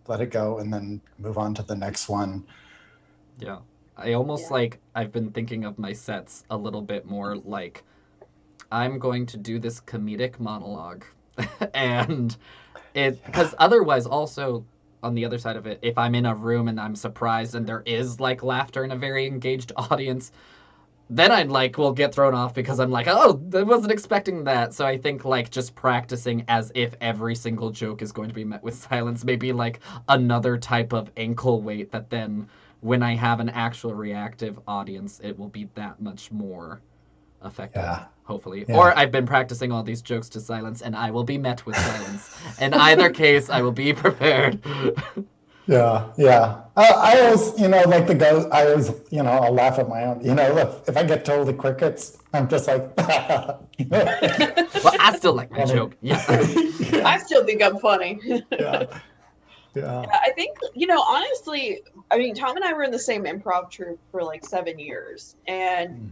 Speaker 3: let it go and then move on to the next one.
Speaker 1: Yeah. I almost
Speaker 2: Yeah.
Speaker 1: like I've been thinking of my sets a little bit more like I'm going to do this comedic monologue. And it because otherwise also on the other side of it, if I'm in a room and I'm surprised and there is like laughter in a very engaged audience, then I'd like will get thrown off because I'm like, oh, I wasn't expecting that. So I think like just practicing as if every single joke is going to be met with silence, maybe like another type of ankle weight that then when I have an actual reactive audience, it will be that much more effective,
Speaker 3: Yeah,
Speaker 1: hopefully.
Speaker 3: yeah.
Speaker 1: Or I've been practicing all these jokes to silence and I will be met with silence. In either case, I will be prepared.
Speaker 3: Yeah, yeah. I always, like the go. I always, I'll laugh at my own. If I get told the crickets, I'm just like,
Speaker 1: Well, I still like my
Speaker 3: funny.
Speaker 1: joke. Yeah.
Speaker 2: I
Speaker 3: Yeah,
Speaker 2: still think I'm funny.
Speaker 3: yeah, yeah.
Speaker 2: I think, honestly, I mean, Tom and I were in the same improv troupe for like 7 years. And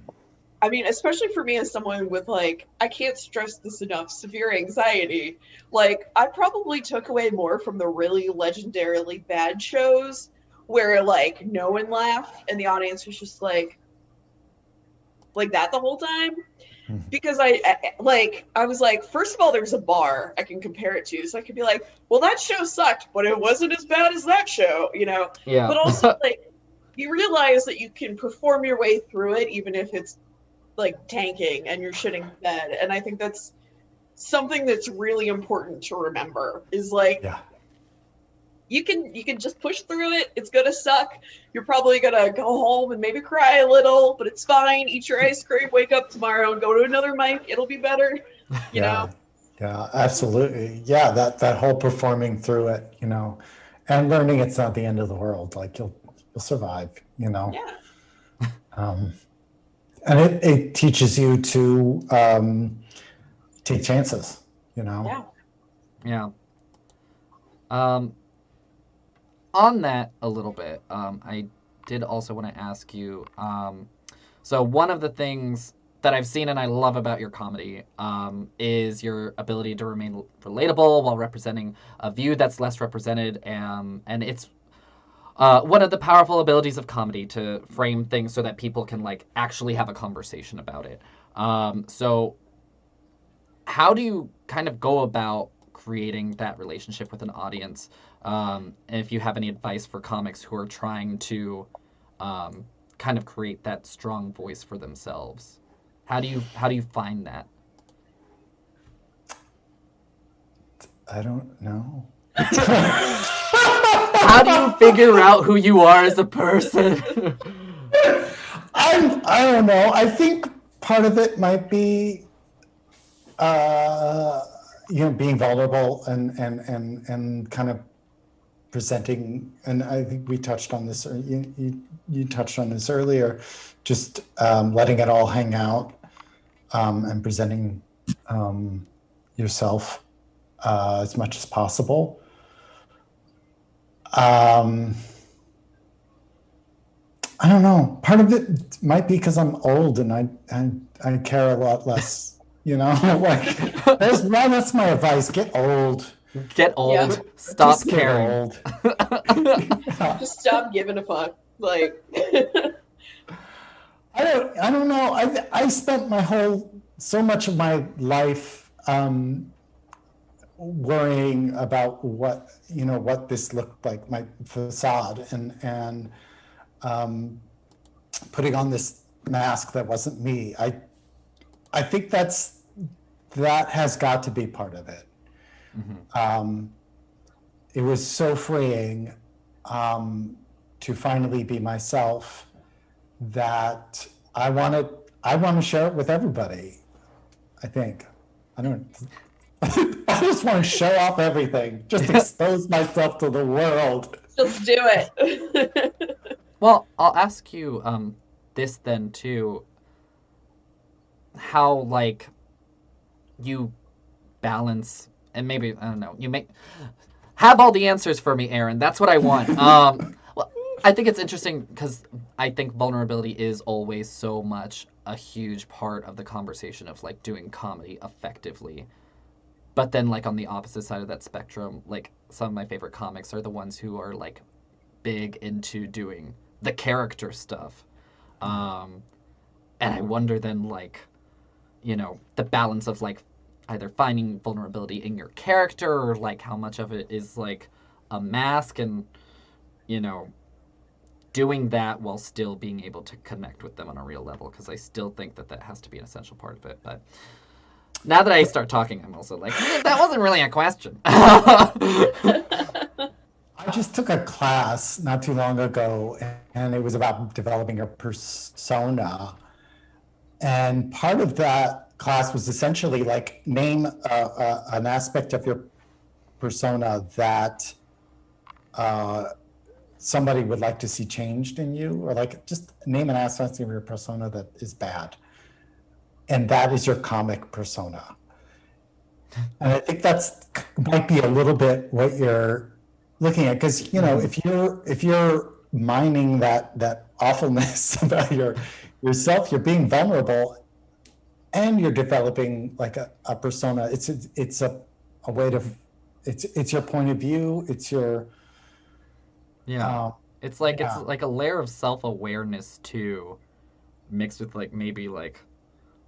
Speaker 2: I mean, especially for me as someone with like, I can't stress this enough, severe anxiety, like I probably took away more from the really legendarily bad shows where like no one laughed and the audience was just like that the whole time.
Speaker 3: Mhm.
Speaker 2: Because I was like, first of all, there's a bar I can compare it to. So I could be like, well, that show sucked, but it wasn't as bad as that show,
Speaker 1: Yeah.
Speaker 2: But also like you realize that you can perform your way through it even if it's like tanking and you're shitting the bed. And I think that's something that's really important to remember is like
Speaker 3: Yeah,
Speaker 2: you can just push through it. It's gonna suck. You're probably gonna go home and maybe cry a little, but it's fine. Eat your ice cream, wake up tomorrow and go to another mic. It'll be better. You know?
Speaker 3: yeah, yeah. Absolutely. Yeah, that whole performing through it, and learning it's not the end of the world. Like you'll survive.
Speaker 2: Yeah.
Speaker 3: Um, and it teaches you to take chances.
Speaker 2: Yeah.
Speaker 1: Yeah. Um, on that a little bit, I did also want to ask you. So one of the things that I've seen and I love about your comedy is your ability to remain relatable while representing a view that's less represented, and it's one of the powerful abilities of comedy to frame things so that people can like actually have a conversation about it. So how do you kind of go about creating that relationship with an audience? And if you have any advice for comics who are trying to um, kind of create that strong voice for themselves, how do you find that?
Speaker 3: I don't know.
Speaker 1: How do you figure out who you are as a person?
Speaker 3: I don't know. I think part of it might be, being vulnerable and kind of presenting. And I think we touched on this, or you touched on this earlier, just letting it all hang out, and presenting yourself as much as possible. I don't know. Part of it might be because I'm old and I care a lot less. Like that's my advice. Get old.
Speaker 1: Get old.
Speaker 2: Yeah.
Speaker 1: Stop
Speaker 3: Just get
Speaker 1: caring.
Speaker 3: old.
Speaker 2: Just stop giving a fuck. Like,
Speaker 3: I don't know. I spent so much of my life worrying about what this looked like, my facade, and putting on this mask that wasn't me. I think that has got to be part of it.
Speaker 1: Mm-hmm.
Speaker 3: It was so freeing to finally be myself that I want to share it with everybody. I think. I just want to show off everything, just expose myself to the world.
Speaker 2: just do it.
Speaker 1: Well, I'll ask you this then too. How like you balance, and maybe I don't know, have all the answers for me, Erin. That's what I want. Well, I think it's interesting because I think vulnerability is always so much a huge part of the conversation of like doing comedy effectively. But then like on the opposite side of that spectrum, like some of my favorite comics are the ones who are like big into doing the character stuff. And I wonder then like, the balance of like either finding vulnerability in your character or like how much of it is like a mask and, doing that while still being able to connect with them on a real level. Because I still think that has to be an essential part of it. But now that I start talking, I'm also like, that wasn't really a question.
Speaker 3: I just took a class not too long ago, and it was about developing a persona. And part of that class was essentially like name an aspect of your persona that somebody would like to see changed in you, or like just name an aspect of your persona that is bad. And that is your comic persona. And I think might be a little bit what you're looking at, because if you're mining that awfulness about yourself, you're being vulnerable, and you're developing like a persona. It's a way to it's your point of view. It's your
Speaker 1: Yeah. It's like
Speaker 3: yeah.
Speaker 1: a layer of self-awareness too, mixed with like maybe like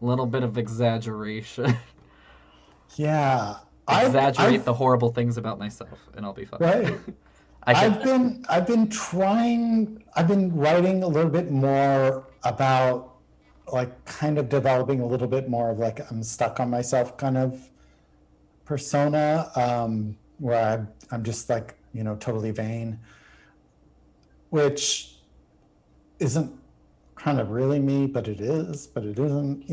Speaker 1: a little bit of exaggeration.
Speaker 3: Yeah.
Speaker 1: Exaggerate the horrible things about myself and I'll be fine.
Speaker 3: Right.
Speaker 1: I can
Speaker 3: I've been writing a little bit more about like kind of developing a little bit more of like I'm stuck on myself kind of persona, where I'm just like, totally vain, which isn't kind of really me, but it is, but it isn't,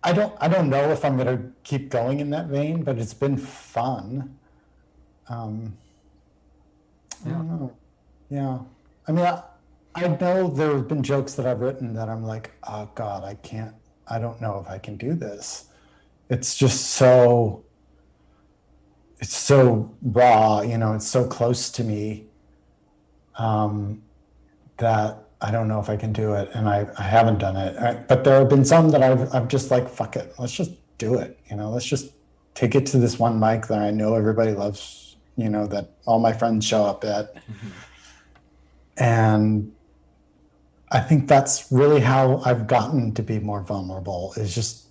Speaker 3: I don't know if I'm going to keep going in that vein, but it's been fun. I don't know. Yeah. I mean, I know there have been jokes that I've written that I'm like, oh God, I don't know if I can do this. It's just it's so raw, it's so close to me, that I don't know if I can do it. And I haven't done it. But there have been some that I'm just like, fuck it. Let's just do it. Let's just take it to this one mic that I know everybody loves, that all my friends show up at.
Speaker 1: Mm-hmm.
Speaker 3: And I think that's really how I've gotten to be more vulnerable, is just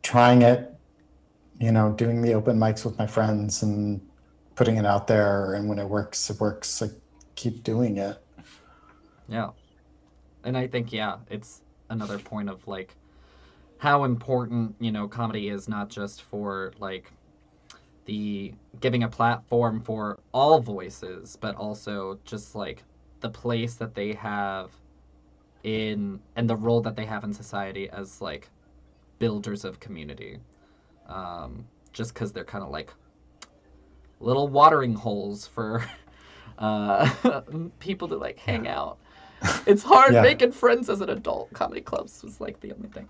Speaker 3: trying it, doing the open mics with my friends and putting it out there. And when it works, it works. I keep doing it.
Speaker 1: Yeah. And I think, it's another point of like how important, comedy is not just for like the giving a platform for all voices, but also just like the place that they have in and the role that they have in society as like builders of community. Just because they're kind of like little watering holes for people to like hang out. It's hard
Speaker 3: Yeah.
Speaker 1: making friends as an adult. Comedy clubs was like the only thing.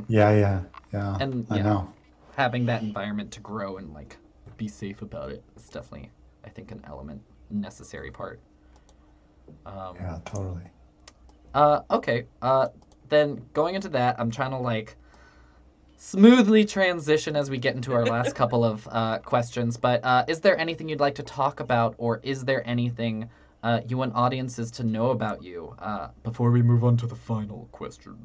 Speaker 3: Yeah.
Speaker 1: And
Speaker 3: I know.
Speaker 1: having that environment to grow and like be safe about it is definitely, I think, an element, necessary part.
Speaker 3: Yeah, totally.
Speaker 1: Okay. Then going into that, I'm trying to like smoothly transition as we get into our last couple of questions. But is there anything you'd like to talk about, or is there anything you want audiences to know about you before we move on to the final question?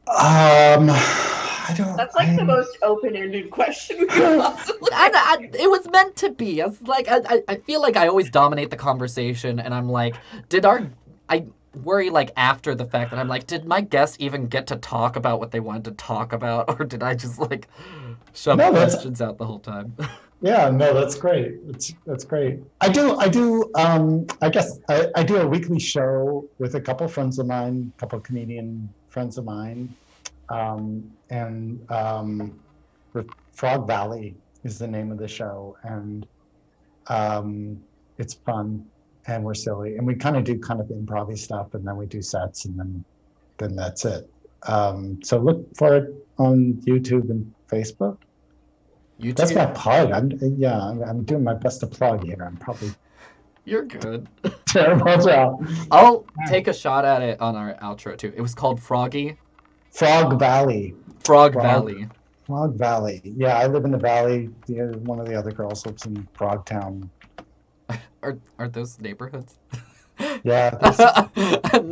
Speaker 3: I don't.
Speaker 2: That's like the most open-ended question we could possibly.
Speaker 1: It was meant to be. I was like, I feel like I always dominate the conversation, and I'm like, I worry like after the fact that I'm like, did my guest even get to talk about what they wanted to talk about, or did I just like shove questions out the whole time?
Speaker 3: Yeah, no, that's great. That's great. I do. I guess I do a weekly show with a couple friends of mine, a couple of comedian friends of mine, and Frog Valley is the name of the show, and it's fun, and we're silly, and we kind of do improv stuff, and then we do sets, and then that's it. So look for it on YouTube and Facebook.
Speaker 1: YouTube?
Speaker 3: That's my plug. I'm doing my best to plug here. I'm probably
Speaker 1: You're good.
Speaker 3: terrible job.
Speaker 1: I'll take a shot at it on our outro too. It was called Frog Valley.
Speaker 3: Frog Valley. Yeah, I live in the valley. One of the other girls lives in Frogtown.
Speaker 1: Are those neighborhoods?
Speaker 3: Yeah.
Speaker 1: I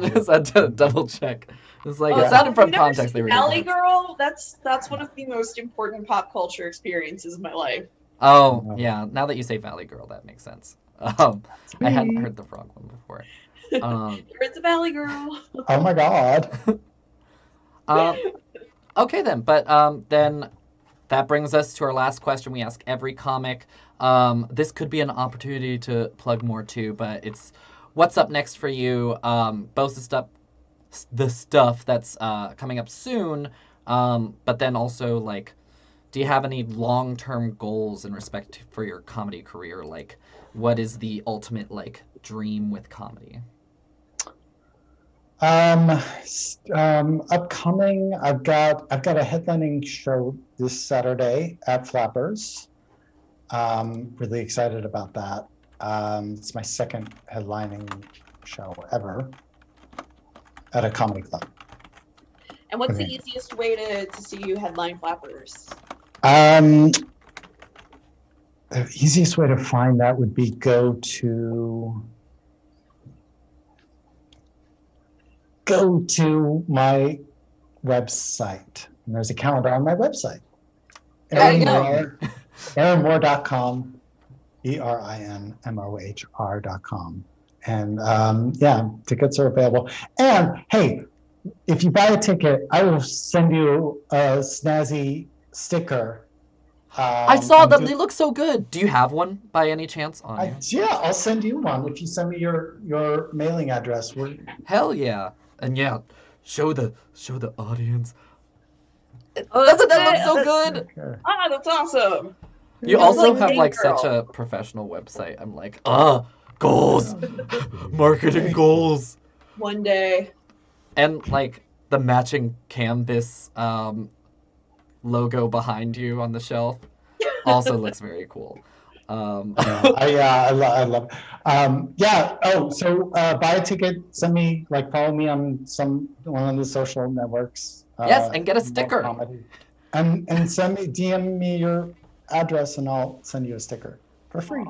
Speaker 1: just had to double check. It's like it sounded from context they were
Speaker 2: Valley Girl. That's one of the most important pop culture experiences of my life.
Speaker 1: Oh yeah, now that you say Valley Girl, that makes sense. I hadn't heard the frog one before.
Speaker 2: You're the Valley Girl.
Speaker 3: Oh my God.
Speaker 1: Okay then, but then that brings us to our last question we ask every comic. This could be an opportunity to plug more too, but it's what's up next for you? Both the stuff that's coming up soon, but then also like, do you have any long-term goals in respect for your comedy career? Like, what is the ultimate like dream with comedy?
Speaker 3: Upcoming, I've got a headlining show this Saturday at Flappers. Really excited about that. It's my second headlining show ever at a comedy club.
Speaker 2: And what's the easiest way to see you headline Flappers?
Speaker 3: The easiest way to find that would be go to my website. And there's a calendar on my website. Erinmohr.com, ERINMOHR.com. And tickets are available. And hey, if you buy a ticket, I will send you a snazzy sticker.
Speaker 1: I saw them. They look so good. Do you have one by any chance on you?
Speaker 3: Yeah, I'll send you one if you send me your mailing address.
Speaker 1: Hell yeah. And yeah, show the audience. Doesn't that look so good?
Speaker 2: Ah, that's awesome.
Speaker 1: You also have like such a professional website. I'm like, goals, marketing goals.
Speaker 2: One day.
Speaker 1: And like the matching canvas logo behind you on the shelf also looks very cool.
Speaker 3: I love it. So buy a ticket, send me, follow me on one of the social networks.
Speaker 1: Yes, and get a sticker.
Speaker 3: And DM me your address and I'll send you a sticker for free.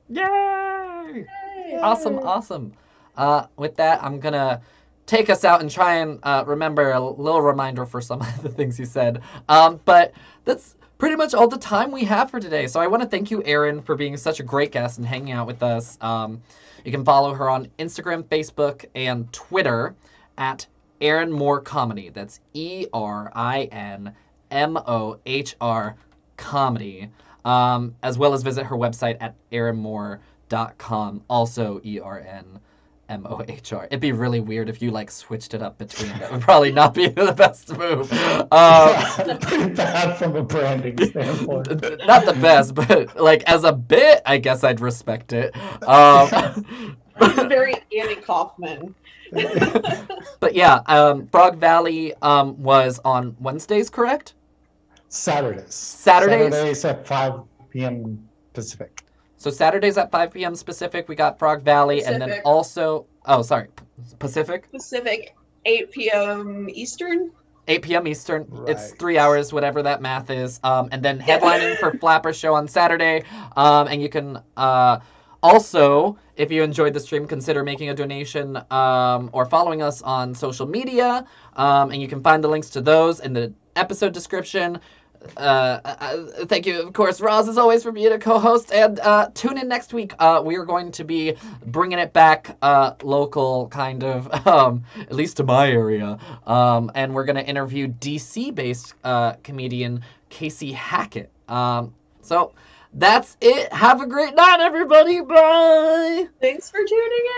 Speaker 1: Yay! Awesome. With that, I'm gonna take us out and try and remember a little reminder for some of the things you said. But that's pretty much all the time we have for today. So I want to thank you, Erin, for being such a great guest and hanging out with us. You can follow her on Instagram, Facebook, and Twitter at Erin Mohr Comedy. That's ERIN Mohr comedy, as well as visit her website at erinmohr.com, also ERNMOHR. It'd be really weird if you like switched it up between. That would probably not be the best move.
Speaker 3: Pretty bad from a branding standpoint.
Speaker 1: Not the best, but like as a bit, I guess I'd respect it.
Speaker 2: It's very Andy Kaufman.
Speaker 1: But yeah, Frog Valley was on Wednesdays, correct?
Speaker 3: Saturdays.
Speaker 1: Saturdays
Speaker 3: at 5 p.m. Pacific.
Speaker 1: So Saturdays at 5 p.m. Pacific, we got Frog Valley, and then
Speaker 2: Pacific.
Speaker 1: also, Pacific?
Speaker 2: Pacific, 8 p.m. Eastern.
Speaker 1: 8 p.m. Eastern. It's
Speaker 3: Right.
Speaker 1: 3 hours, whatever that math is. And then headlining for Flapper Show on Saturday. And you can also, if you enjoyed the stream, consider making a donation or following us on social media. And you can find the links to those in the episode description. Thank you, of course, Roz, as always, for being a co-host. And tune in next week. We are going to be bringing it back local, kind of, at least to my area. And we're going to interview DC-based comedian Casey Hackett. So that's it. Have a great night, everybody. Bye.
Speaker 2: Thanks for tuning in.